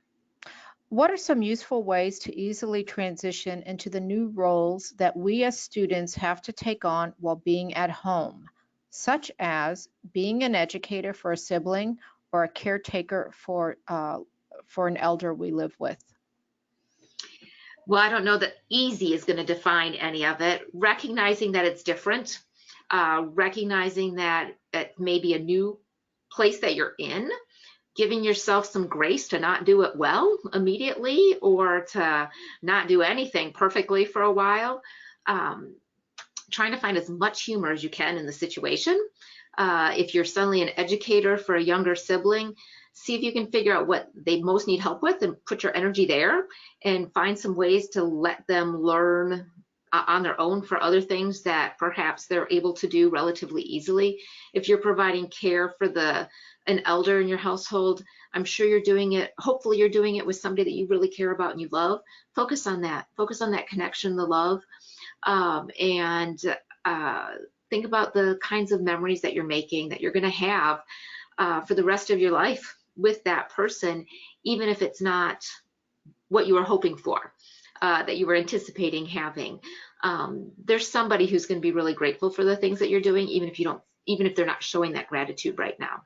What are some useful ways to easily transition into the new roles that we as students have to take on while being at home, such as being an educator for a sibling or a caretaker for an elder we live with? Well, I don't know that easy is going to define any of it. Recognizing that it's different, recognizing that it may be a new place that you're in, giving yourself some grace to not do it well immediately or to not do anything perfectly for a while. Trying to find as much humor as you can in the situation. If you're suddenly an educator for a younger sibling, see if you can figure out what they most need help with and put your energy there and find some ways to let them learn on their own for other things that perhaps they're able to do relatively easily. If you're providing care for an elder in your household, I'm sure you're doing it, hopefully you're doing it with somebody that you really care about and you love. Focus on that connection, the love, and think about the kinds of memories that you're making, that you're gonna have for the rest of your life with that person, even if it's not what you were hoping for, that you were anticipating having. There's somebody who's gonna be really grateful for the things that you're doing, even if they're not showing that gratitude right now.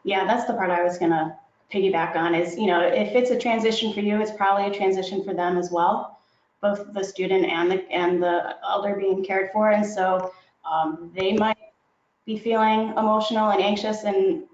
Yeah, that's the part I was going to piggyback on is, if it's a transition for you, it's probably a transition for them as well, both the student and the elder being cared for. And so they might be feeling emotional and anxious and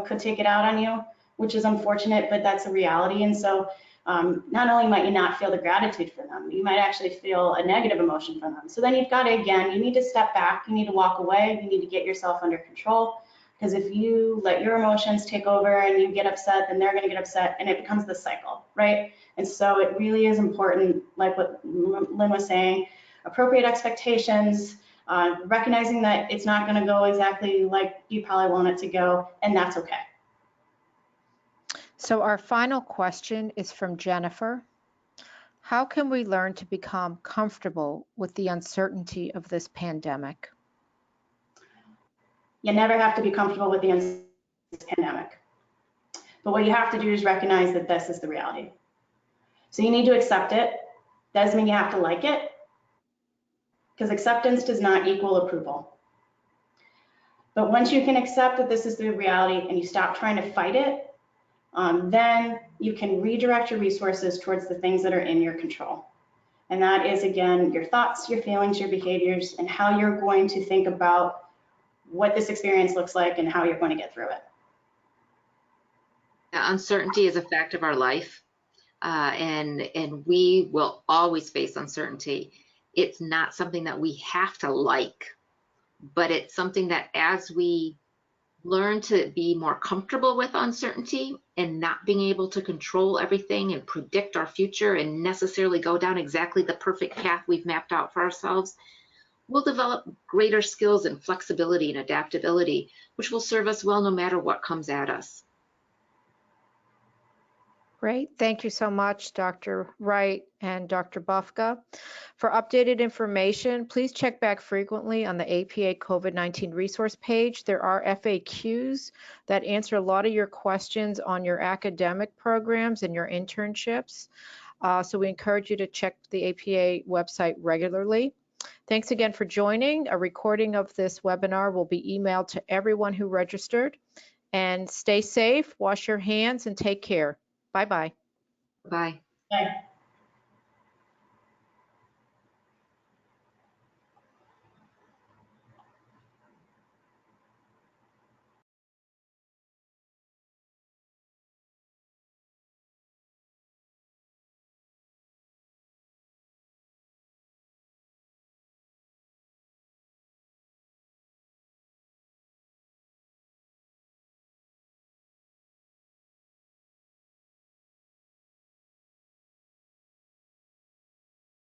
could take it out on you, which is unfortunate, but that's a reality. And so not only might you not feel the gratitude for them, you might actually feel a negative emotion from them. So then you've got to, again, you need to step back, you need to walk away, you need to get yourself under control. Because if you let your emotions take over and you get upset, then they're going to get upset and it becomes this cycle, right? And so it really is important, like what Lynn was saying, appropriate expectations, recognizing that it's not going to go exactly like you probably want it to go, and that's okay. So our final question is from Jennifer. How can we learn to become comfortable with the uncertainty of this pandemic? You never have to be comfortable with the pandemic. But what you have to do is recognize that this is the reality. So you need to accept it. Doesn't mean you have to like it, because acceptance does not equal approval. But once you can accept that this is the reality and you stop trying to fight it, then you can redirect your resources towards the things that are in your control. And that is, again, your thoughts, your feelings, your behaviors, and how you're going to think about what this experience looks like and how you're going to get through it. Uncertainty is a fact of our life, and we will always face uncertainty. It's not something that we have to like, but it's something that as we learn to be more comfortable with uncertainty and not being able to control everything and predict our future and necessarily go down exactly the perfect path we've mapped out for ourselves, we'll develop greater skills and flexibility and adaptability, which will serve us well no matter what comes at us. Great. Thank you so much, Dr. Wright and Dr. Bufka. For updated information, please check back frequently on the APA COVID-19 resource page. There are FAQs that answer a lot of your questions on your academic programs and your internships. So we encourage you to check the APA website regularly. Thanks again for joining. A recording of this webinar will be emailed to everyone who registered. and stay safe, wash your hands, and take care. Bye-bye. Bye. Bye.